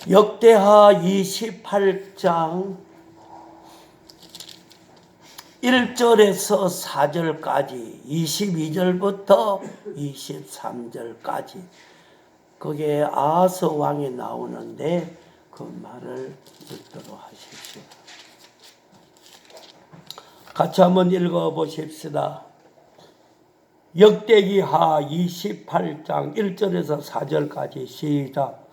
역대하 28장 1절에서 4절까지 22절부터 23절까지 거기에 아하스 왕이 나오는데 그 말을 듣도록 하십시오. 같이 한번 읽어보십시다. 역대기하 28장 1절에서 4절까지 시작.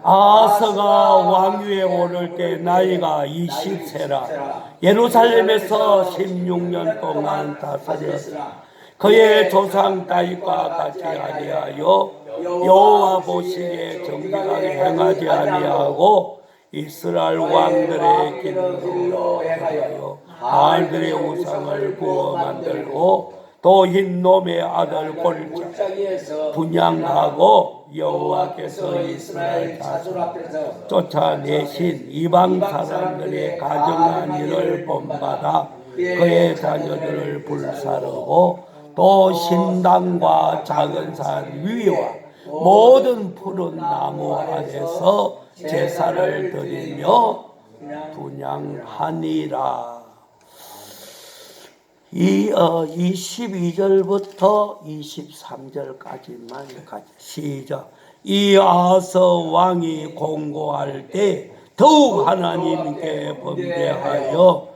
아하스가 왕위에 오를 때 나이가 20세라. 예루살렘에서 16년 동안 다스렸으나 그의 조상 다윗과 같이 아니하여 여호와 보시기에 정직하게 행하지 아니하고 이스라엘 왕들의 길로 행하여 바알들의 우상을 부어 만들고 또 흰놈의 아들 골짜기에서 분향하고 여호와께서 이스라엘 자손 앞에서 쫓아내신 이방 사람들의 가정한 일을 본받아 그의 자녀들을 불사르고 또 신당과 작은 산 위와 모든 푸른 나무 아래서 제사를 드리며 분향하니라. 22절부터 23절까지만 같이 시작. 이 아하스 왕이 공고할 때 더욱 하나님께 범죄하여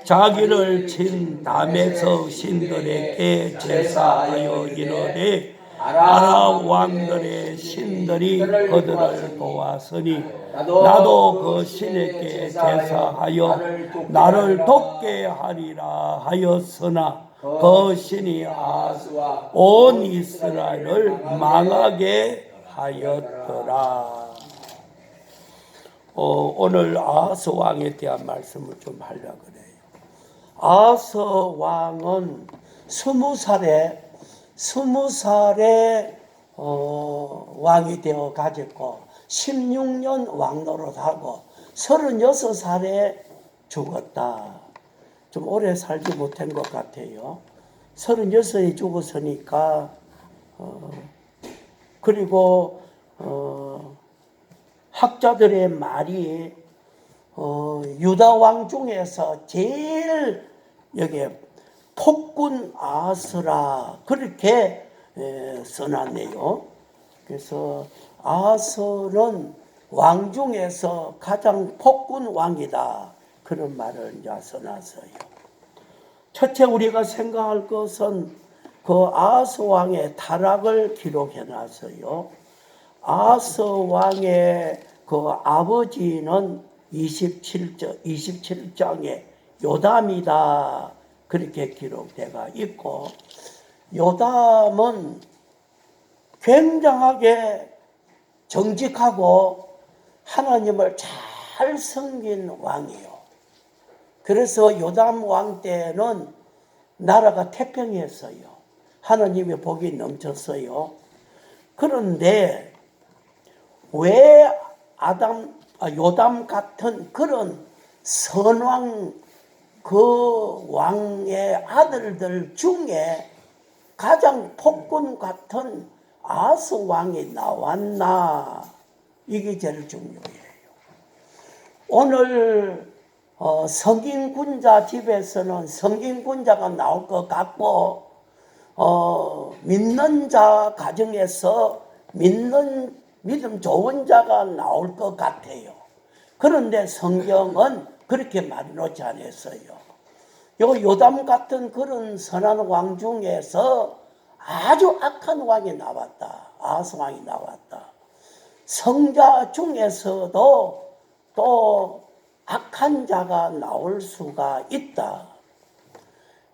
자기를 친 다메섹 신들에게 제사하여 이르되 아람 왕들의 신들이 그들을 도왔으니 나도 그 신에게 제사하여 나를 돕게 하리라 하였으나 그 신이 아하스와 온 이스라엘을 망하게 하였더라. 오늘 아하스 왕에 대한 말씀을 좀 하려고 그래요. 아하스 왕은 20살에 왕이 되어 가지고 16년 왕노릇하고 36살에 죽었다. 좀 오래 살지 못한 것 같아요. 36에 죽었으니까 그리고 학자들의 말이 유다 왕 중에서 제일 여기에 폭군 아하스라 그렇게 써놨네요. 그래서 아하스는 왕 중에서 가장 폭군 왕이다 그런 말을 이제 써놨어요. 첫째 우리가 생각할 것은 그 아하스 왕의 타락을 기록해놨어요. 아하스 왕의 그 아버지는 27장에 요담이다 그렇게 기록되어 있고, 요담은 굉장하게 정직하고 하나님을 잘 섬긴 왕이요. 그래서 요담 왕 때는 나라가 태평했어요. 하나님의 복이 넘쳤어요. 그런데 왜 요담 같은 그런 선왕 그 왕의 아들들 중에 가장 폭군 같은 아하스 왕이 나왔나? 이게 제일 중요해요. 오늘 성gin군자 집에서는 성gin군자가 나올 것 같고 믿는 자 가정에서 믿음 좋은 자가 나올 것 같아요. 그런데 성경은 그렇게 말해놓지 않았어요. 요담 같은 그런 선한 왕 중에서 아주 악한 왕이 나왔다. 아하스 왕이 나왔다. 성자 중에서도 또 악한 자가 나올 수가 있다.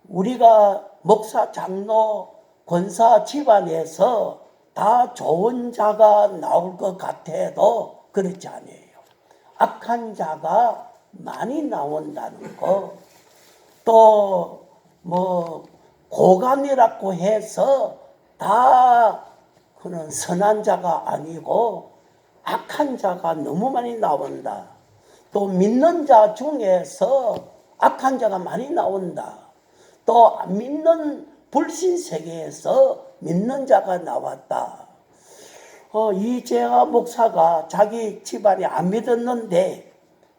우리가 목사, 장로, 권사 집안에서 다 좋은 자가 나올 것 같아도 그렇지 않아요. 악한 자가 많이 나온다는 거. 또 고관이라고 해서 다 그런 선한 자가 아니고 악한 자가 너무 많이 나온다. 또 믿는 자 중에서 악한 자가 많이 나온다. 또 믿는 불신 세계에서 믿는 자가 나왔다. 이재하 목사가 자기 집안이 안 믿었는데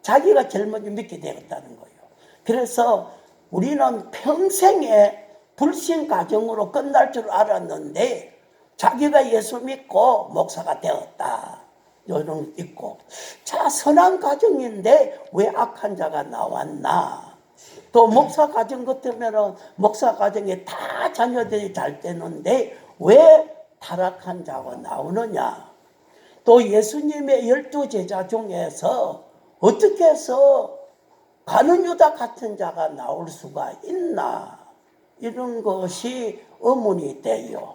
자기가 제일 먼저 믿게 되었다는 거예요. 그래서 우리는 평생에 불신 가정으로 끝날 줄 알았는데 자기가 예수 믿고 목사가 되었다. 이런 거 있고, 자, 선한 가정인데 왜 악한 자가 나왔나? 또 목사 가정 같으면 목사 가정에 다 자녀들이 잘 되는데 왜 타락한 자가 나오느냐? 또 예수님의 12제자 중에서 어떻게 해서 가룟 유다 같은 자가 나올 수가 있나? 이런 것이 의문이 돼요.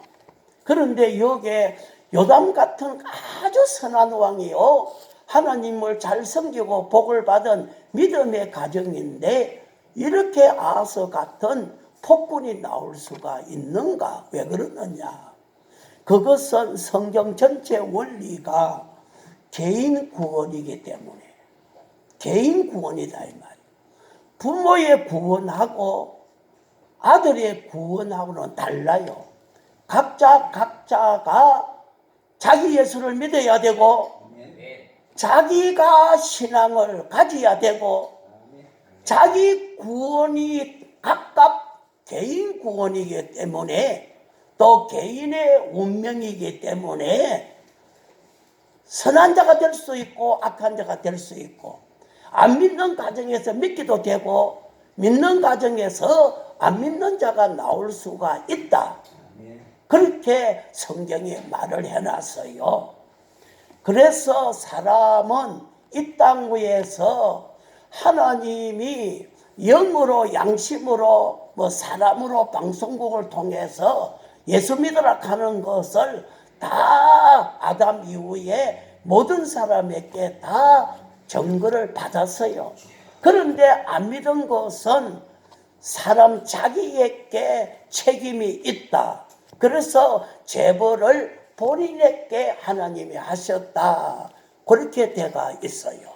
그런데 여기에 요담 같은 아주 선한 왕이요, 하나님을 잘 섬기고 복을 받은 믿음의 가정인데 이렇게 아하스 같은 폭군이 나올 수가 있는가? 왜 그러느냐? 그것은 성경 전체 원리가 개인 구원이기 때문에, 개인 구원이다 이 말이에요. 부모의 구원하고 아들의 구원하고는 달라요. 각자가 자기 예수를 믿어야 되고 자기가 신앙을 가져야 되고 자기 구원이 각각 개인 구원이기 때문에 또 개인의 운명이기 때문에 선한 자가 될 수 있고 악한 자가 될 수 있고, 안 믿는 가정에서 믿기도 되고 믿는 가정에서 안 믿는 자가 나올 수가 있다. 그렇게 성경에 말을 해놨어요. 그래서 사람은 이 땅 위에서 하나님이 영으로 양심으로 사람으로 방송국을 통해서 예수 믿으라 하는 것을 다 아담 이후에 모든 사람에게 다 증거를 받았어요. 그런데 안 믿은 것은 사람 자기에게 책임이 있다. 그래서 재벌을 본인에게 하나님이 하셨다. 그렇게 돼가 있어요.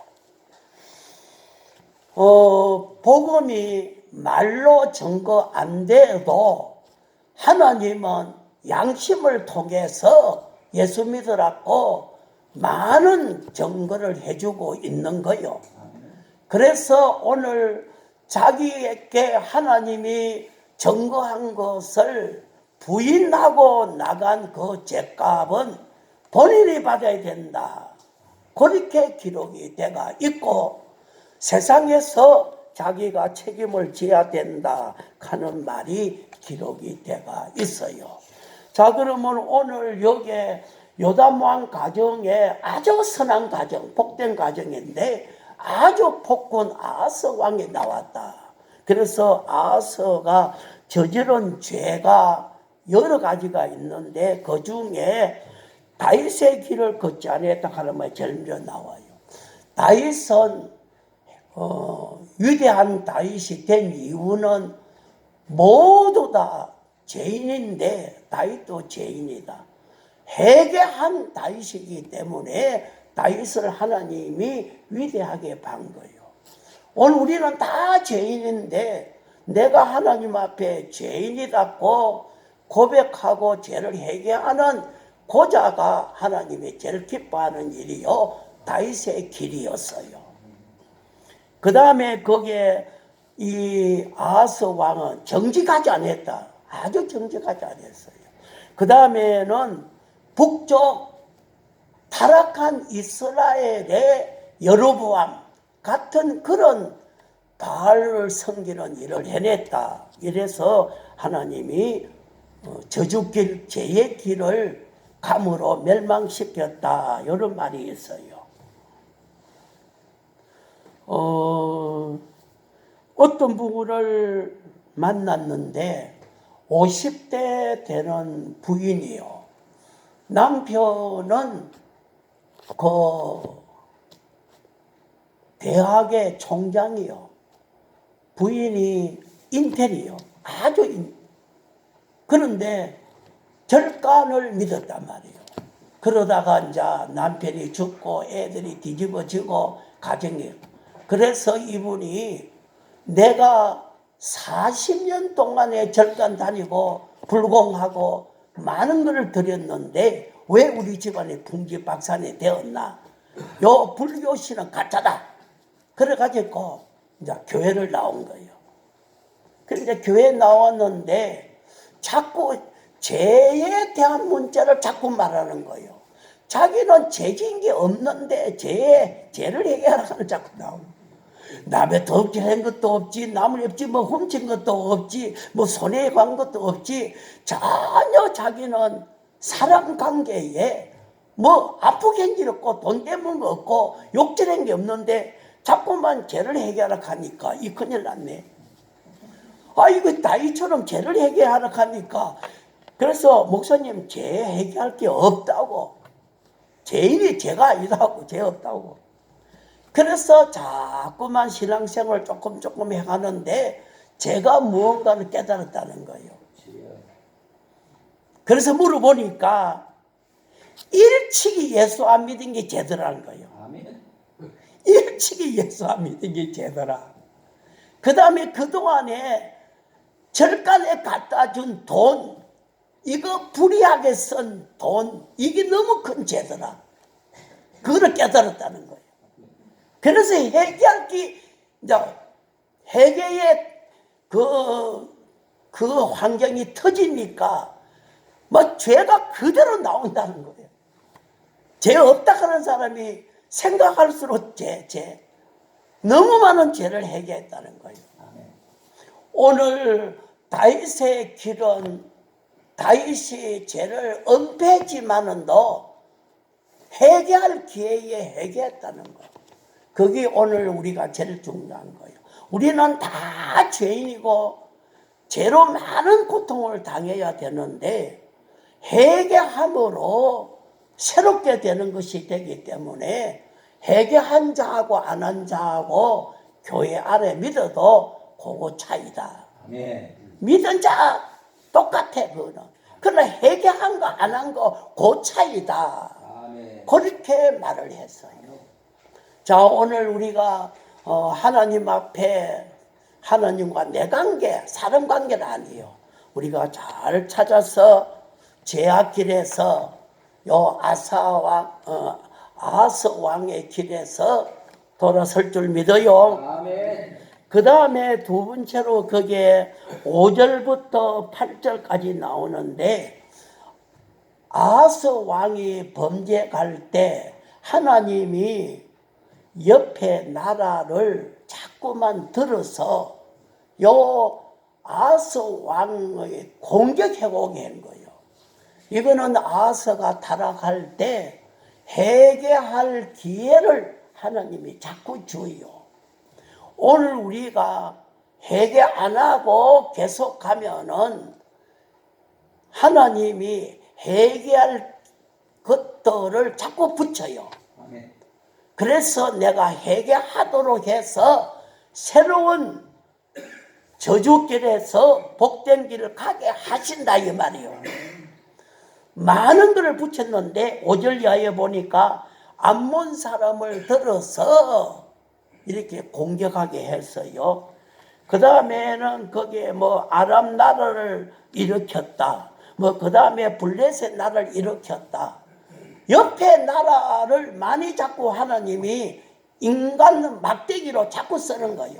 복음이 말로 증거 안 돼도 하나님은 양심을 통해서 예수 믿으라고 많은 증거를 해주고 있는 거요. 그래서 오늘 자기에게 하나님이 증거한 것을 부인하고 나간 그 죄값은 본인이 받아야 된다. 그렇게 기록이 돼가 있고, 세상에서 자기가 책임을 져야 된다 하는 말이 기록이 돼가 있어요. 자, 그러면 오늘 여기에 요담왕 가정에 아주 선한 가정, 복된 가정인데 아주 폭군 아하스 왕이 나왔다. 그래서 아하스가 저지른 죄가 여러 가지가 있는데 그 중에 다윗의 길을 걷지 않았다 하는 말이 제일 먼저 나와요. 다윗은 위대한 다윗이 된 이유는 모두 다 죄인인데 다윗도 죄인이다. 회개한 다윗이기 때문에 다윗을 하나님이 위대하게 본 거예요. 오늘 우리는 다 죄인인데 내가 하나님 앞에 죄인이라고 고백하고 죄를 회개하는 고자가 하나님이 제일 기뻐하는 일이요, 다윗의 길이었어요. 그 다음에 거기에 이 아하스 왕은 정직하지 않았다. 아주 정직하지 않았어요. 그 다음에는 북쪽 타락한 이스라엘의 여로보암 같은 그런 바알을 섬기는 일을 해냈다. 이래서 하나님이 저주길, 죄의 길을 감으로 멸망시켰다. 이런 말이 있어요. 어떤 부부를 만났는데 50대 되는 부인이요. 남편은 그 대학의 총장이요. 부인이 인텔이요. 그런데 절간을 믿었단 말이에요. 그러다가 이제 남편이 죽고 애들이 뒤집어지고 가정이. 그래서 이분이 내가 40년 동안에 절간 다니고 불공하고 많은 것을 드렸는데 왜 우리 집안에 풍지박산이 되었나? 요 불교신은 가짜다. 그래가지고 이제 교회를 나온 거예요. 그런데 교회 나왔는데 자꾸 죄에 대한 문제를 자꾸 말하는 거예요. 자기는 죄진 게 없는데 죄를 해결하는 자꾸 나오는 거예요. 남의 덕질한 것도 없지, 남을 없지, 뭐 훔친 것도 없지, 뭐 손해에 간 것도 없지. 전혀 자기는 사람 관계에 뭐 아프게 한 일 없고 돈 때문 거 없고 욕질한 게 없는데 자꾸만 죄를 해결하려고 하니까 이 큰일 났네. 이거 다이처럼 죄를 해결하려고 하니까 그래서 목사님 죄 해결할 게 없다고. 죄인이 죄가 아니다고, 죄 없다고. 그래서 자꾸만 신앙생활을 조금 해가는데 제가 무언가를 깨달았다는 거예요. 그래서 물어보니까 일찍이 예수 안 믿은 게 죄더라는 거예요. 일찍이 예수 안 믿은 게 죄더라. 그 다음에 그동안에 절간에 갖다 준 돈, 이거 불이하게 쓴 돈, 이게 너무 큰 죄더라. 그거를 깨달았다는 거예요. 그래서 회개의 그 환경이 터지니까 뭐 죄가 그대로 나온다는 거예요. 죄 없다 하는 사람이 생각할수록 너무 많은 죄를 해결했다는 거예요. 오늘 다윗의 길은 다윗이 죄를 은폐했지만은도 회개할 기회에 회개했다는 거예요. 그게 오늘 우리가 제일 중요한 거예요. 우리는 다 죄인이고 죄로 많은 고통을 당해야 되는데 회개함으로 새롭게 되는 것이 되기 때문에 회개한 자하고 안 한 자하고 교회 안에 믿어도 그거 차이다. 믿은 자 똑같아 그거는. 그러나 회개한 거 안 한 거 그 차이다. 그렇게 말을 했어요. 자, 오늘 우리가 하나님 앞에 하나님과 내 관계, 사람 관계는 아니에요. 우리가 잘 찾아서 제약길에서 요 아하스 왕의 길에서 돌아설 줄 믿어요. 그 다음에 두 번째로 그게 5절부터 8절까지 나오는데 아하스 왕이 범죄할 때 하나님이 옆에 나라를 자꾸만 들어서 요 아하스 왕의 공격해오게 한 거예요. 이거는 아하스가 타락할 때 회개할 기회를 하나님이 자꾸 줘요. 오늘 우리가 회개 안 하고 계속 가면은 하나님이 회개할 것들을 자꾸 붙여요. 그래서 내가 회개하도록 해서 새로운 저주길에서 복된 길을 가게 하신다 이 말이에요. 많은 것을 붙였는데 5절 이하에 보니까 암몬 사람을 들어서 이렇게 공격하게 했어요. 그 다음에는 거기에 뭐 아람 나라를 일으켰다. 뭐 그 다음에 블레셋 나라를 일으켰다. 옆에 나라를 많이 자꾸 하나님이 인간 막대기로 자꾸 쓰는 거예요.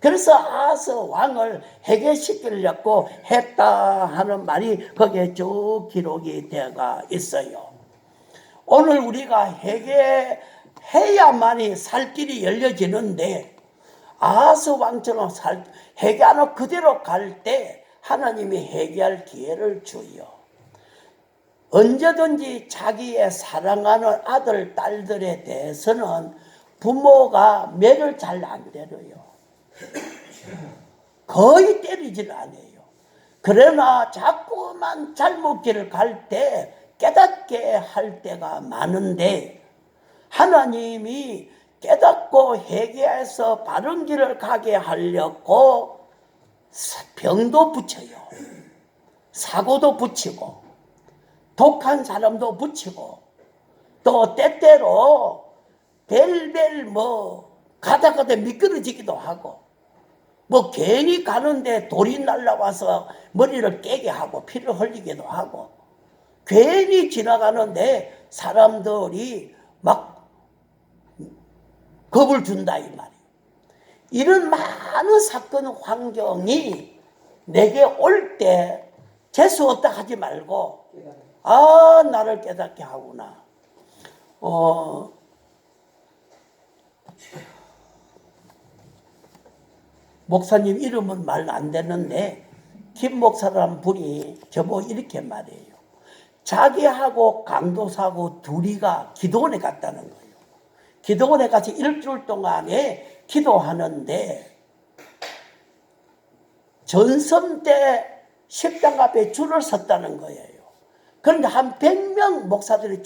그래서 아하스 왕을 해결시키려고 했다 하는 말이 거기에 쭉 기록이 되어가 있어요. 오늘 우리가 회개해야만이 살 길이 열려지는데 아하스 왕처럼 회개하는 그대로 갈 때 하나님이 회개할 기회를 줘요. 언제든지 자기의 사랑하는 아들, 딸들에 대해서는 부모가 매를 잘 안 때려요. 거의 때리질 않아요. 그러나 자꾸만 잘못 길을 갈 때 깨닫게 할 때가 많은데 하나님이 깨닫고 회개해서 바른 길을 가게 하려고 병도 붙여요. 사고도 붙이고 독한 사람도 붙이고 또 때때로 벨벨 뭐 가다가 미끄러지기도 하고 뭐 괜히 가는데 돌이 날라와서 머리를 깨게 하고 피를 흘리기도 하고 괜히 지나가는데 사람들이 막 겁을 준다 이 말이에요. 이런 많은 사건 환경이 내게 올 때 재수 없다 하지 말고 나를 깨닫게 하구나. 목사님 이름은 말 안 되는데 김 목사라는 분이 저보고 이렇게 말해요. 자기하고 강도사하고 둘이가 기도원에 갔다는 거예요. 기도원에 가서 일주일 동안에 기도하는데 전섬 때 식당 앞에 줄을 섰다는 거예요. 그런데 한 100명 목사들이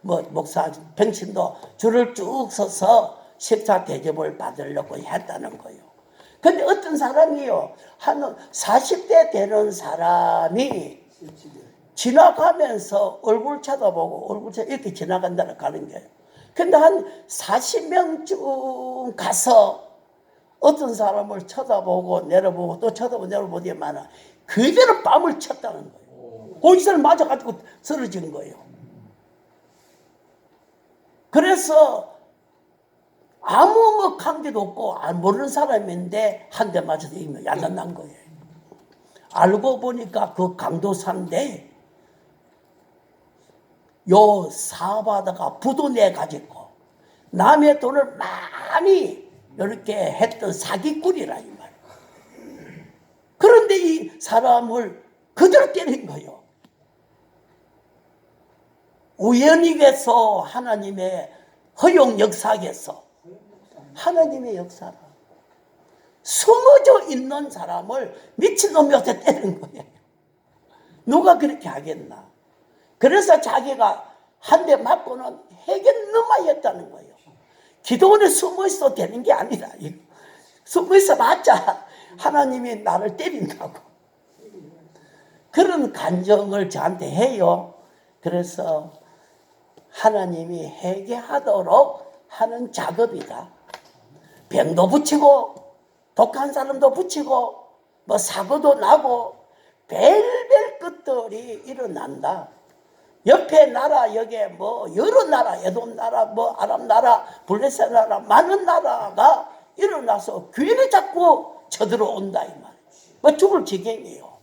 목사 병신도 줄을 쭉 서서 식사 대접을 받으려고 했다는 거예요. 근데 어떤 사람이요, 한 40대 되는 사람이 지나가면서 얼굴 쳐다보고 이렇게 지나간다는 가는 거예요. 근데 한 40명쯤 가서 어떤 사람을 쳐다보고 내려보고 또 쳐다보고 내려보더만 그대로 뺨을 쳤다는 거예요. 거기서 맞아가지고 쓰러진 거예요. 그래서 아무 관계도 없고 모르는 사람인데 한 대 맞아서 야단난 거예요. 알고 보니까 그 강도사인데 요 사업하다가 부도 내가지고 남의 돈을 많이 이렇게 했던 사기꾼이라 이 말이에요. 그런데 이 사람을 그대로 때린 거예요. 우연히겠어 하나님의 허용 역사겠어. 하나님의 역사라. 숨어져 있는 사람을 미친놈이한테 때린 거예요. 누가 그렇게 하겠나. 그래서 자기가 한 대 맞고는 해결 넘어야 했다는 거예요. 기도원에 숨어 있어도 되는 게 아니라 숨어 있어 봤자 하나님이 나를 때린다고. 그런 간정을 저한테 해요. 그래서 하나님이 회개하도록 하는 작업이다. 병도 붙이고 독한 사람도 붙이고 사고도 나고 별별 것들이 일어난다. 옆에 나라 여기에 여러 나라 에돔 나라 아랍 나라 블레셋 나라 많은 나라가 일어나서 귀를 잡고 쳐들어온다 이 말. 죽을 지경이에요.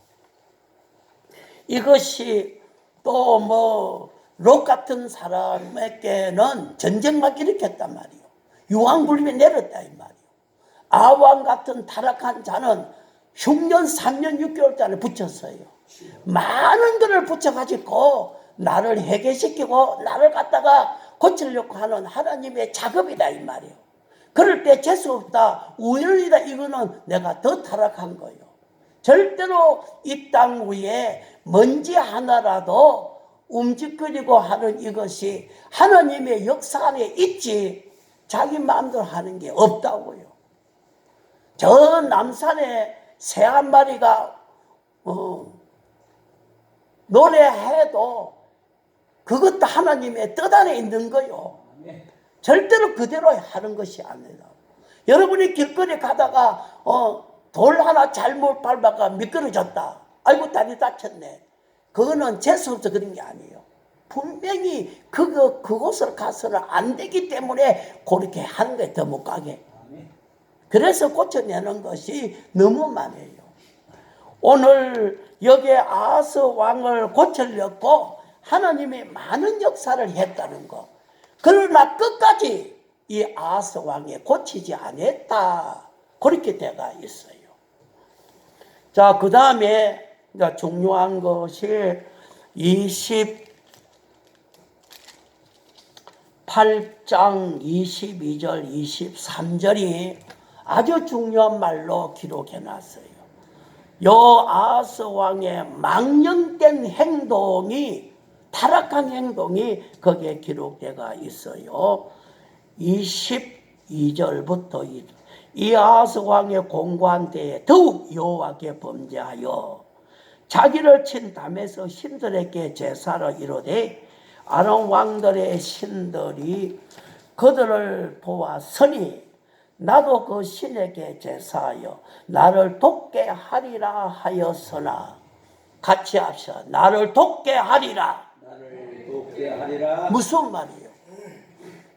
이것이 또 롯 같은 사람에게는 전쟁만 일으켰단 말이에요. 유황불림이 내렸다 이 말이에요. 아왕 같은 타락한 자는 흉년 3년 6개월 전에 붙였어요. 많은 것을 붙여가지고 나를 해결시키고 나를 갖다가 고치려고 하는 하나님의 작업이다 이 말이에요. 그럴 때 재수 없다, 우연이다, 이거는 내가 더 타락한 거예요. 절대로 이 땅 위에 먼지 하나라도 움직거리고 하는 이것이 하나님의 역사 안에 있지 자기 마음대로 하는 게 없다고요. 저 남산에 새 한 마리가 노래해도 그것도 하나님의 뜻 안에 있는 거요. 절대로 그대로 하는 것이 아니라. 여러분이 길거리 가다가 돌 하나 잘못 밟아가 미끄러졌다. 아이고 다리 다쳤네. 그거는 재수없어 그런 게 아니에요. 분명히 그곳을 가서는 안 되기 때문에 그렇게 하는 거예요. 더 못 가게. 그래서 고쳐내는 것이 너무 많아요. 오늘 여기에 아하스 왕을 고치려고 하나님이 많은 역사를 했다는 거. 그러나 끝까지 이 아하스 왕이 고치지 않았다. 그렇게 되어 있어요. 자, 그 다음에 중요한 것이 28장 22절 23절이 아주 중요한 말로 기록해 놨어요. 요 아하스 왕의 망령된 행동이, 타락한 행동이 거기에 기록되어 있어요. 22절부터 이 아하스 왕의 공고한 때에 더욱 여호와께 범죄하여 자기를 친 담에서 신들에게 제사를 이루되 아람 왕들의 신들이 그들을 보았으니 나도 그 신에게 제사하여 나를 돕게 하리라 하였으나, 같이 합시다. 나를 돕게 하리라. 하리라. 무슨 말이에요?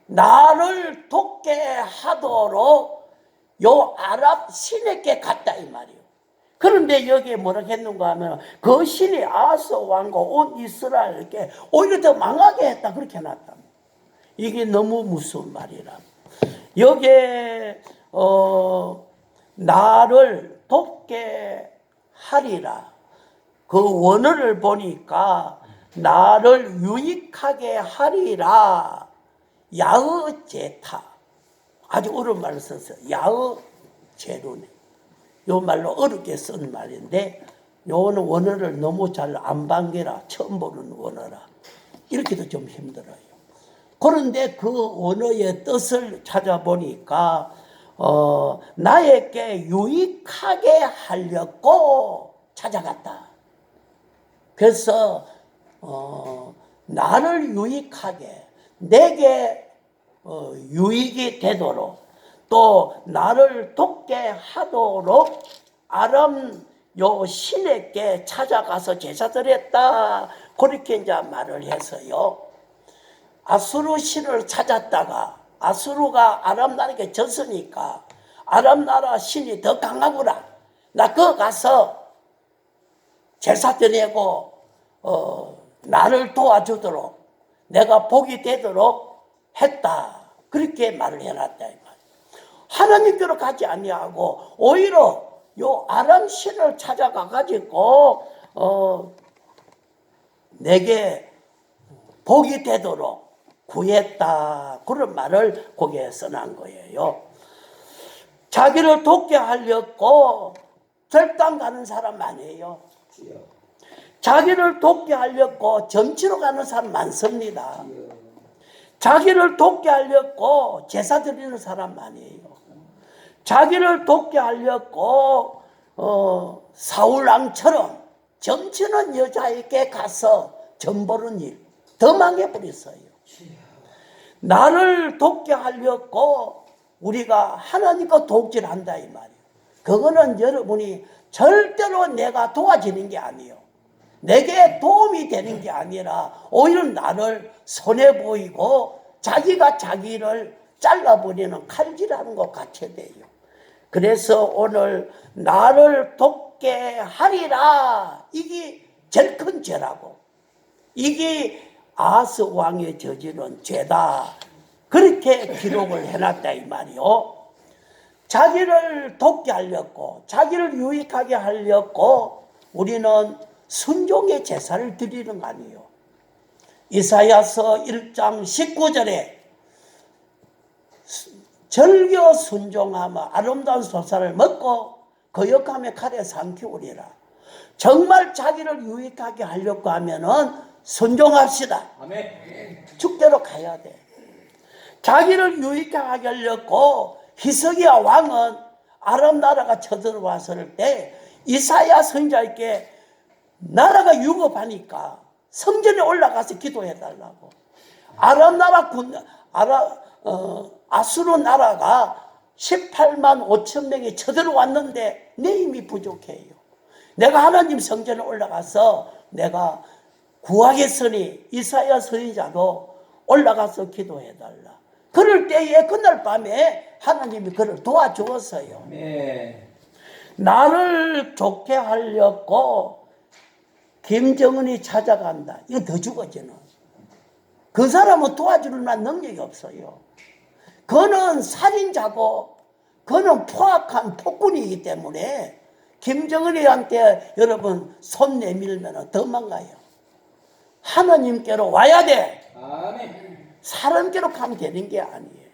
나를 돕게 하도록 요 아랍 신에게 갔다 이 말이에요. 그런데 여기에 뭐라고 했는가 하면 그 신이 아하스 왕과 온 이스라엘에게 오히려 더 망하게 했다 그렇게 해놨다. 이게 너무 무서운 말이라. 여기에 나를 돕게 하리라. 그 원어를 보니까 나를 유익하게 하리라. 야흐 제타. 아주 어려운 말을 썼어요. 야흐 제루네. 요 말로 어렵게 쓴 말인데 요는 원어를 너무 잘 안 반겨라. 처음 보는 원어라. 이렇게도 좀 힘들어요. 그런데 그 원어의 뜻을 찾아보니까 나에게 유익하게 하려고 찾아갔다. 그래서 나를 유익하게 내게 유익이 되도록 또 나를 돕게 하도록 아람 요 신에게 찾아가서 제사드렸다. 그렇게 이제 말을 해서요. 아수르 신을 찾았다가 아수르가 아람 나라에게 졌으니까 아람 나라 신이 더 강하구나. 나 그거 가서 제사 드리고 나를 도와주도록 내가 복이 되도록 했다. 그렇게 말을 해놨다. 하나님께로 가지 아니하고 오히려 요 아람 신을 찾아가 가지고 내게 복이 되도록 구했다. 그런 말을 거기에 써놓은 거예요. 자기를 돕게 하려고 절당 가는 사람 아니에요. 자기를 돕게 하려고 점치러 가는 사람 많습니다. 자기를 돕게 하려고 제사 드리는 사람 아니에요. 자기를 돕게 하려고 사울왕처럼 점치는 여자에게 가서 점보는 일 더 망해버렸어요. 나를 돕게 하려고 우리가 하나님과 독질한다 이 말이에요. 그거는 여러분이 절대로 내가 도와주는 게 아니에요. 내게 도움이 되는 게 아니라 오히려 나를 손해 보이고 자기가 자기를 잘라버리는 칼질하는 것 같이 돼요. 그래서 오늘 나를 돕게 하리라. 이게 제일 큰 죄라고. 이게 아하스 왕의 저지른 죄다. 그렇게 기록을 해놨다 이 말이요. 자기를 돕게 하려고 자기를 유익하게 하려고 우리는 순종의 제사를 드리는 거 아니에요. 이사야서 1장 19절에 절겨 순종하며 아름다운 소사를 먹고 거역하며 칼에 삼키우리라. 정말 자기를 유익하게 하려고 하면은 순종합시다. 아멘. 축대로 가야 돼. 자기를 유익하게 하려고 히스기야 왕은 아람 나라가 쳐들어왔을 때 이사야 선지자에게 나라가 유급하니까 성전에 올라가서 기도해달라고. 아람 나라 아수르 나라가 18만 5천 명이 쳐들어왔는데 내 힘이 부족해요. 내가 하나님 성전에 올라가서 내가 구하겠으니 이사야 선지자도 올라가서 기도해달라. 그럴 때에 그날 밤에 하나님이 그를 도와주었어요. 네. 나를 좋게 하려고 김정은이 찾아간다. 이거 더 죽어지는. 그 사람은 도와줄 만한 능력이 없어요. 그는 살인자고 그는 포악한 폭군이기 때문에 김정은이한테 여러분 손 내밀면 더 망가요. 하나님께로 와야 돼. 아멘. 사람께로 가면 되는 게 아니에요.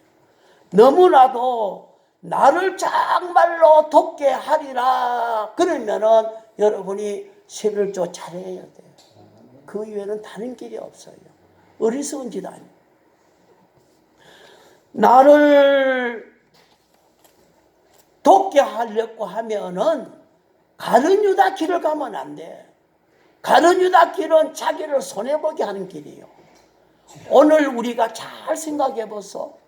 너무나도 나를 정말로 돕게 하리라 그러면은 여러분이 11조 잘해야 돼요. 그 이외에는 다른 길이 없어요. 어리석은 짓 아니에요. 나를 돕게 하려고 하면은 가룟 유다 길을 가면 안 돼. 가룟 유다 길은 자기를 손해보게 하는 길이에요. 오늘 우리가 잘 생각해 보소.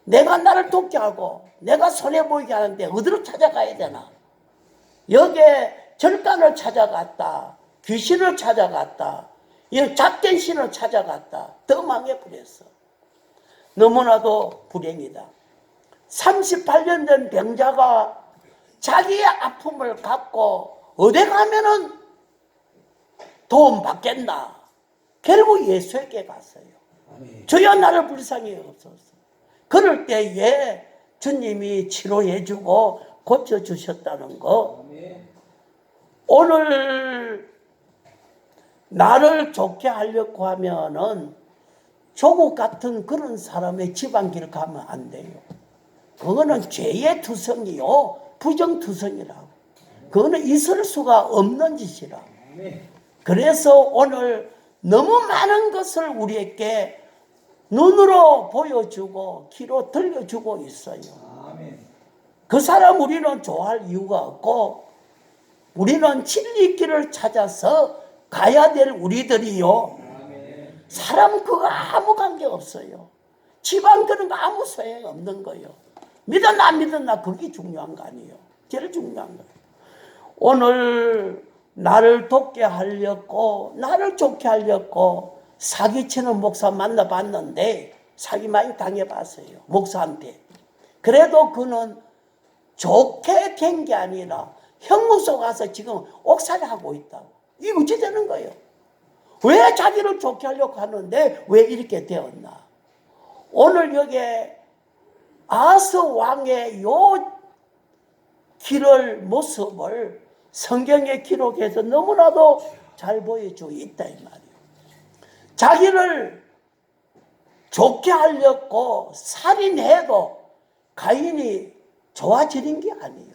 내가 나를 돕게 하고 내가 손해보이게 하는데 어디로 찾아가야 되나? 여기에 절간을 찾아갔다. 귀신을 찾아갔다. 이는 잡된 신을 찾아갔다. 더 망해버렸어. 너무나도 불행이다. 38년 된 병자가 자기의 아픔을 갖고 어디 가면은 도움 받겠나. 결국 예수에게 갔어요. 아멘. 주여 나를 불쌍히 여옵소서. 그럴 때에 주님이 치료해주고 고쳐주셨다는 거. 아멘. 오늘 나를 좋게 하려고 하면은 조국 같은 그런 사람의 집안길 가면 안 돼요. 그거는 죄의 투성이요, 부정투성이라고. 그거는 있을 수가 없는 짓이라. 아멘. 그래서 오늘 너무 많은 것을 우리에게 눈으로 보여주고 귀로 들려주고 있어요. 아멘. 그 사람 우리는 좋아할 이유가 없고, 우리는 진리길을 찾아서 가야 될 우리들이요. 아멘. 사람 그거 아무 관계 없어요. 집안 그런 거 아무 소용 없는 거예요. 믿었나 안 믿었나 그게 중요한 거 아니에요. 제일 중요한 거예요. 오늘 나를 돕게 하려고, 나를 좋게 하려고 사기치는 목사 만나봤는데 사기 많이 당해봤어요. 목사한테. 그래도 그는 좋게 된 게 아니라 형무소 가서 지금 옥살이 하고 있다고. 이게 어찌 되는 거예요? 왜 자기를 좋게 하려고 하는데 왜 이렇게 되었나? 오늘 여기에 아스 왕의 요 길을 모습을 성경에 기록해서 너무나도 잘 보여주고 있다 이 말이에요. 자기를 좋게 하려고 살인해도 가인이 좋아지는 게 아니에요.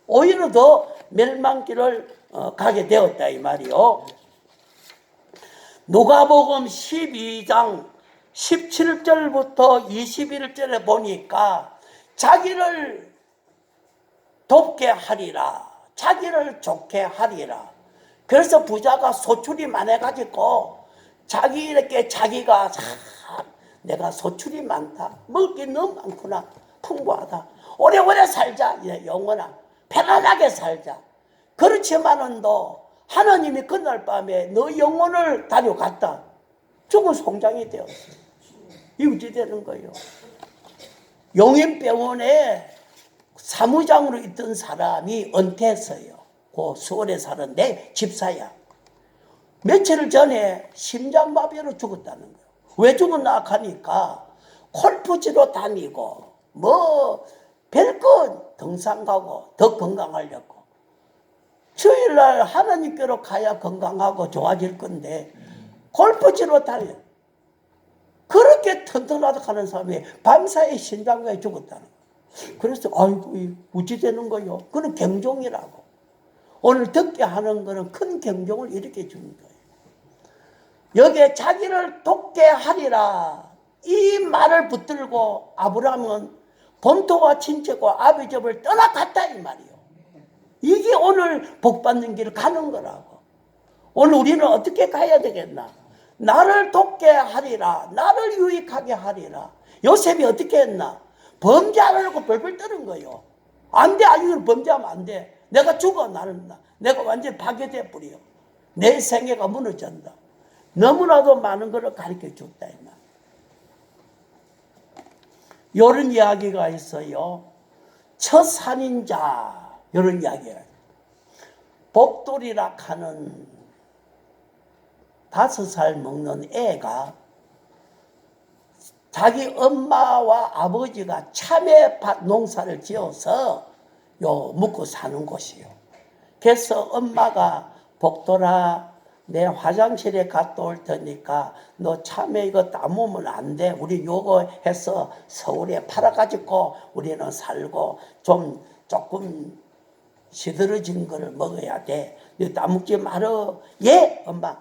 오히려 더 멸망길을 가게 되었다 이 말이요. 누가복음 12장 17절부터 21절에 보니까 자기를 돕게 하리라, 자기를 좋게 하리라. 그래서 부자가 소출이 많아가지고 자기에게 자기가 내가 소출이 많다, 먹을 게 너무 많구나, 풍부하다, 오래오래 살자, 영원한 편안하게 살자. 그렇지만은 너 하나님이 그날 밤에 너 영혼을 다려갔다. 죽은 송장이 되었어. 이게 어찌 되는 거예요? 용인병원에 사무장으로 있던 사람이 은퇴했어요. 그 서울에 사는데 집사야. 며칠 전에 심장마비로 죽었다는 거예요. 왜 죽었나 하니까 골프치러 다니고 뭐 별것 등산 가고 더 건강하려고. 주일날 하나님께로 가야 건강하고 좋아질 건데 골프치러 다녀. 그렇게 튼튼하다 하는 사람이 밤사이 심장마비에 죽었다는 거예요. 그래서 아이고 어찌 되는 거요? 그건 경종이라고. 오늘 듣게 하는 거는 큰 경종을 일으켜 주는 거예요. 여기에 자기를 돕게 하리라 이 말을 붙들고 아브라함은 본토와 친척과 아비 집을 떠나갔다 이 말이에요. 이게 오늘 복받는 길을 가는 거라고. 오늘 우리는 어떻게 가야 되겠나? 나를 돕게 하리라, 나를 유익하게 하리라. 요셉이 어떻게 했나? 범죄하려고 벌벌 떠는 거예요. 안 돼, 이걸 범죄하면 안 돼. 내가 죽어, 나는. 내가 완전히 파괴돼 버려. 내 생애가 무너진다. 너무나도 많은 것을 가르쳐 줬다 이 말. 이런 이야기가 있어요. 첫 살인자, 이런 이야기가 있어요. 복돌이라 하는 5살 먹는 애가 자기 엄마와 아버지가 참외 농사를 지어서 먹고 사는 곳이요. 그래서 엄마가 복돌아, 내 화장실에 갔다 올 테니까 너 참외 이거 따먹으면 안 돼. 우리 요거 해서 서울에 팔아가지고 우리는 살고 조금 시들어진 걸 먹어야 돼. 너 따먹지 말어. 예, 엄마.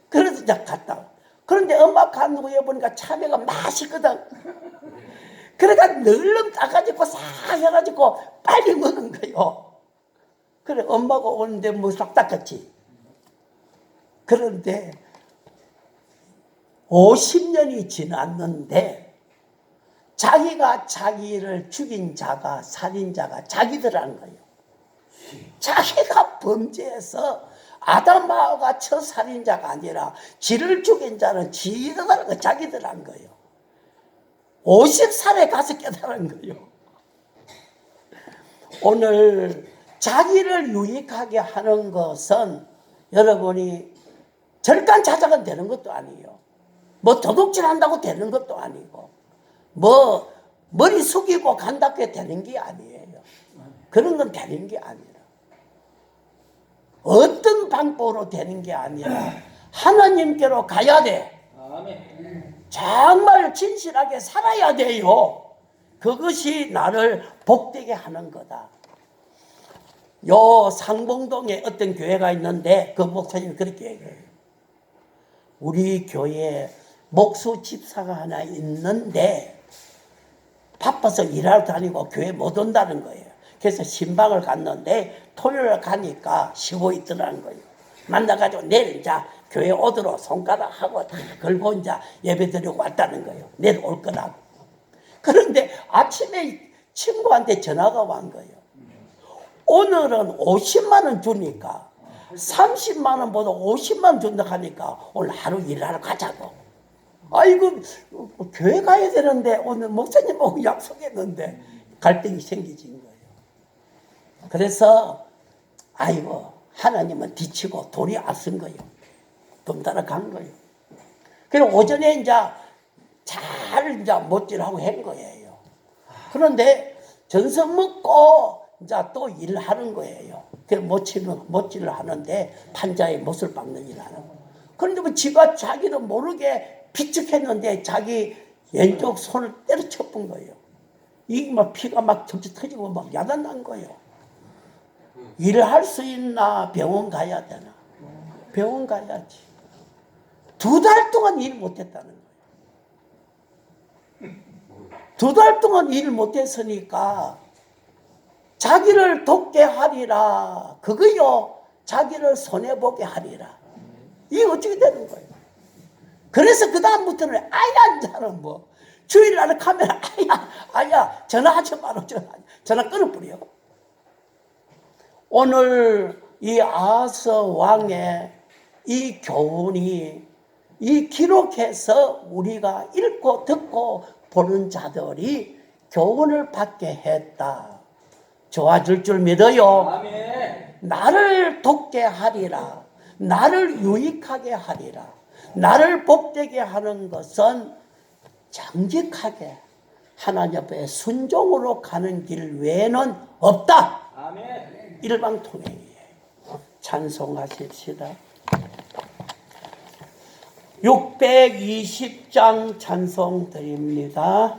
그래서 이제 갔다. 그런데 엄마 간 후에 보니까 참외가 맛있거든. 그러니까 널름 따가지고 싹 해가지고 빨리 먹은 거요. 그래, 엄마가 오는데 뭐 싹 닦았지. 그런데 50년이 지났는데 자기가 자기를 죽인 자가, 살인자가 자기들하는 거예요. 자기가 범죄해서 아담하가 첫 살인자가 아니라 지를 죽인 자는 지들하고 자기들 한 거예요. 50살에 가서 깨달은 거예요. 오늘 자기를 유익하게 하는 것은 여러분이 절간자작은 되는 것도 아니에요. 뭐 도둑질한다고 되는 것도 아니고 뭐 머리 숙이고 간다고 되는 게 아니에요. 그런 건 되는 게 아니라 어떤 방법으로 되는 게 아니라 하나님께로 가야 돼. 아멘. 정말 진실하게 살아야 돼요. 그것이 나를 복되게 하는 거다. 요 상봉동에 어떤 교회가 있는데 그 목사님이 그렇게 얘기해요. 우리 교회에 목수 집사가 하나 있는데 바빠서 일하러 다니고 교회 못 온다는 거예요. 그래서 신방을 갔는데 토요일 가니까 쉬고 있더라는 거예요. 만나가지고 내일 이제 교회 오도록 손가락하고 다 걸고 이제 예배 드리고 왔다는 거예요. 내일 올 거라고. 그런데 아침에 친구한테 전화가 온 거예요. 오늘은 50만 원 주니까 30만 원보다 50만 원 준다 하니까 오늘 하루 일하러 가자고. 아이고 교회 가야 되는데 오늘 목사님하고 약속했는데 갈등이 생기진 거예요. 그래서 아이고 하나님은 뒤치고 돌이 앞선 거예요. 돈 따라 간 거예요. 그리고 오전에 이제 잘 이제 못질하고 한 거예요. 그런데 전선 먹고 이제 또 일하는 거예요. 그래서 못질을 하는데 판자에 못을 박는 일을 하는 거예요. 그런데 뭐 지가 자기는 모르게 비축했는데 자기 왼쪽 손을 때려쳐본 거예요. 이게 막 피가 막 점점 터지고 막 야단난 거예요. 일을 할 수 있나? 병원 가야 되나? 병원 가야지. 2달 동안 일 못했다는 거예요. 2달 동안 일 못했으니까 자기를 돕게 하리라. 그거요. 자기를 손해보게 하리라. 이게 어떻게 되는 거예요? 그래서 그 다음부터는 아야 자는 뭐 주일날에 가면 아야 전화하지 마라. 전화 끊어버려. 오늘 이 아하스 왕의 이 교훈이 이 기록해서 우리가 읽고 듣고 보는 자들이 교훈을 받게 했다. 좋아질 줄 믿어요. 아멘. 나를 돕게 하리라. 나를 유익하게 하리라. 나를 복되게 하는 것은 정직하게 하나님 앞에 순종으로 가는 길 외에는 없다. 아멘. 일방통행이에요. 찬송하십시다. 620장 찬송 드립니다.